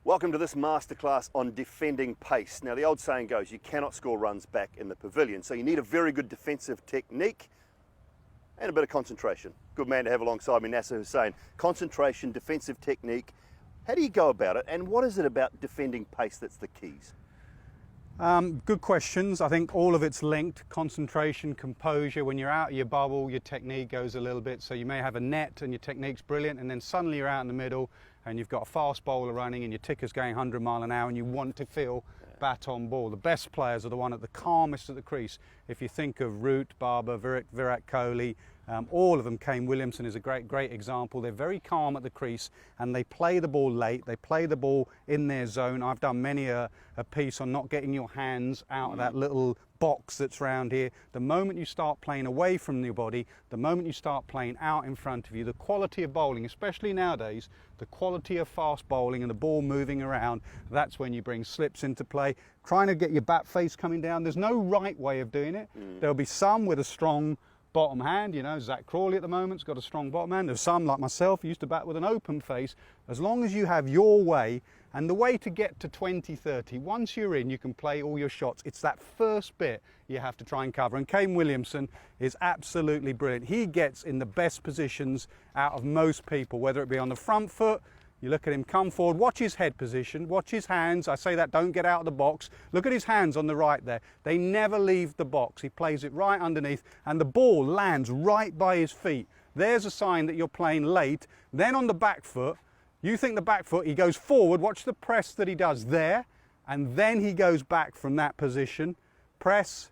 Welcome to this masterclass on defending pace. Now the old saying goes, you cannot score runs back in the pavilion, so you need a very good defensive technique and a bit of concentration. Good man to have alongside me, Nasser Hussain. Concentration, defensive technique. How do you go about it, and what is it about defending pace that's the keys? Good questions. I think all of it's linked. Concentration, composure. When you're out of your bubble, your technique goes a little bit. So you may have a net and your technique's brilliant, and then suddenly you're out in the middle and you've got a fast bowler running and your ticker's going 100 mile an hour and you want to feel bat on ball. The best players are the one at the calmest at the crease. If you think of Root, Barber, Virat Kohli, all of them, Kane Williamson is a great example. They're very calm at the crease and they play the ball late. They play the ball in their zone. I've done many a piece on not getting your hands out of that little box that's round here. The moment you start playing away from your body, the moment you start playing out in front of you, the quality of bowling, especially nowadays, the quality of fast bowling and the ball moving around, that's when you bring slips into play. Trying to get your bat face coming down, there's no right way of doing it. There'll be some with a strong bottom hand, you know, Zach Crawley at the moment's got a strong bottom hand. There's some, like myself, used to bat with an open face. As long as you have your way, and the way to get to 20-30, once you're in, you can play all your shots. It's that first bit you have to try and cover. And Kane Williamson is absolutely brilliant. He gets in the best positions out of most people, whether it be on the front foot. You look at him come forward, watch his head position, watch his hands. I say that, don't get out of the box. Look at his hands on the right there. They never leave the box. He plays it right underneath and the ball lands right by his feet. There's a sign that you're playing late. Then on the back foot, you think the back foot, he goes forward, watch the press that he does there, and then he goes back from that position. Press,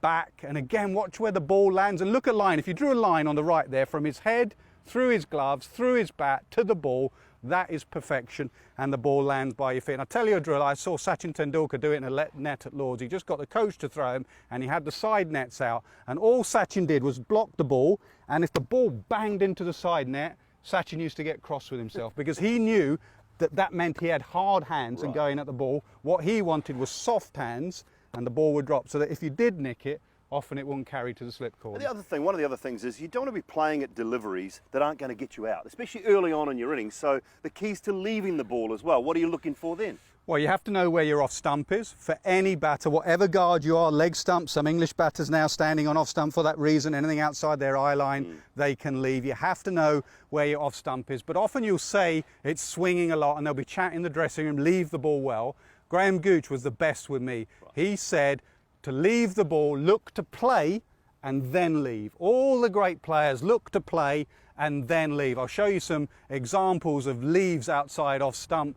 back, and again, watch where the ball lands and look at line. If you drew a line on the right there from his head, through his gloves, through his bat, to the ball, that is perfection, and the ball lands by your feet. And I'll tell you a drill, I saw Sachin Tendulkar do it in a net at Lords. He just got the coach to throw him, and he had the side nets out, and all Sachin did was block the ball, and if the ball banged into the side net, Sachin used to get cross with himself because he knew that that meant he had hard hands and going at the ball. What he wanted was soft hands, and the ball would drop, so that if you did nick it, often it wouldn't carry to the slip corner. The other thing, one of the other things is you don't want to be playing at deliveries that aren't going to get you out, especially early on in your innings. So the key's to leaving the ball as well. What are you looking for then? Well, you have to know where your off stump is. For any batter, whatever guard you are, leg stump, some English batters now standing on off stump for that reason, anything outside their eye line, they can leave. You have to know where your off stump is. But often you'll say it's swinging a lot and they'll be chatting in the dressing room, leave the ball well. Graham Gooch was the best with me. He said to leave the ball, look to play and then leave. All the great players look to play and then leave. I'll show you some examples of leaves outside off stump.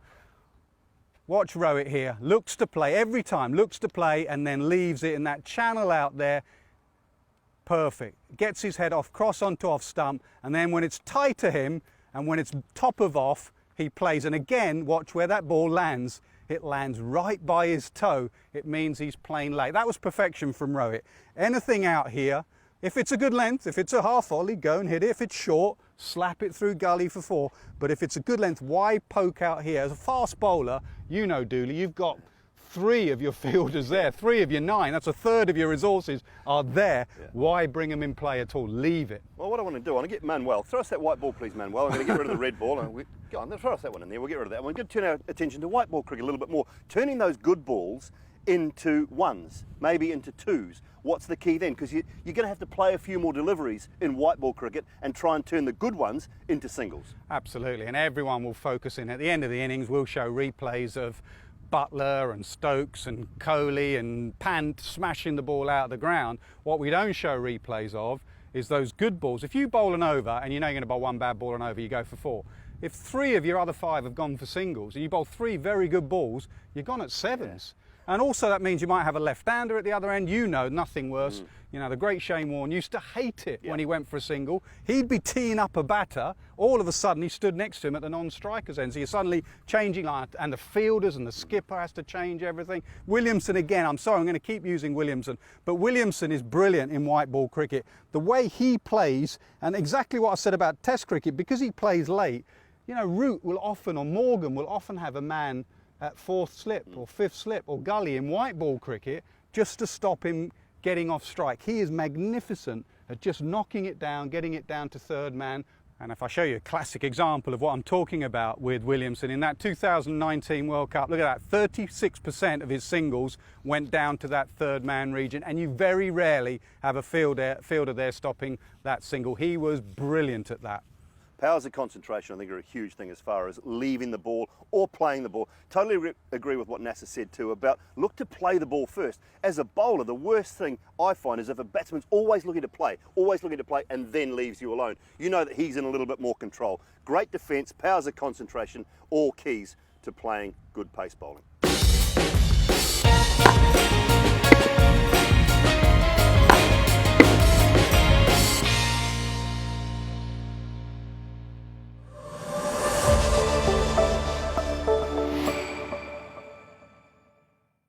Watch Rohit here, looks to play every time, looks to play and then leaves it in that channel out there. Perfect. Gets his head off, cross onto off stump, and then when it's tight to him and when it's top of off, he plays. And again, watch where that ball lands. It lands right by his toe. It means he's playing late. That was perfection from Rohit. Anything out here, if it's a good length, if it's a half volley, go and hit it. If it's short, slap it through gully for 4. But if it's a good length, why poke out here? As a fast bowler, you know, Dooley, you've got 3 of your fielders there, 3 of your 9. That's a third of your resources are there. Why bring them in play at all? Leave it. Well, what I want to do, I want to get Manuel. Throw us that white ball, please, Manuel. I'm going to get rid of the red ball. Go on, throw us that one in there. We'll get rid of that one. We're going to turn our attention to white ball cricket a little bit more. Turning those good balls into 1s, maybe into 2s. What's the key then? Because you're going to have to play a few more deliveries in white ball cricket and try and turn the good ones into singles. Absolutely, and everyone will focus in. At the end of the innings, we'll show replays of Buttler and Stokes and Kohli and Pant smashing the ball out of the ground. What we don't show replays of is those good balls. If you bowl an over and you know you're going to bowl one bad ball and over, you go for 4. If 3 of your other 5 have gone for singles and you bowl 3 very good balls, you're gone at 7s. And also that means you might have a left-hander at the other end. You know, nothing worse. You know, the great Shane Warne used to hate it when he went for a single. He'd be teeing up a batter. All of a sudden, he stood next to him at the non-strikers end. So you're suddenly changing line, and the fielders and the skipper has to change everything. Williamson, again, I'm sorry, I'm going to keep using Williamson, but Williamson is brilliant in white ball cricket. The way he plays, and exactly what I said about Test cricket, because he plays late, you know, Root will often, or Morgan will often have a man at 4th slip or 5th slip or gully in white ball cricket just to stop him getting off strike. He is magnificent at just knocking it down, getting it down to 3rd man, And if I show you a classic example of what I'm talking about with Williamson, in that 2019 World Cup, look at that, 36% of his singles went down to that third man region, and you very rarely have a fielder there stopping that single. He was brilliant at that. Powers of concentration, I think, are a huge thing as far as leaving the ball or playing the ball. Totally agree with what Nasser said too about look to play the ball first. As a bowler, the worst thing I find is if a batsman's always looking to play, and then leaves you alone. You know that he's in a little bit more control. Great defence, powers of concentration, all keys to playing good pace bowling.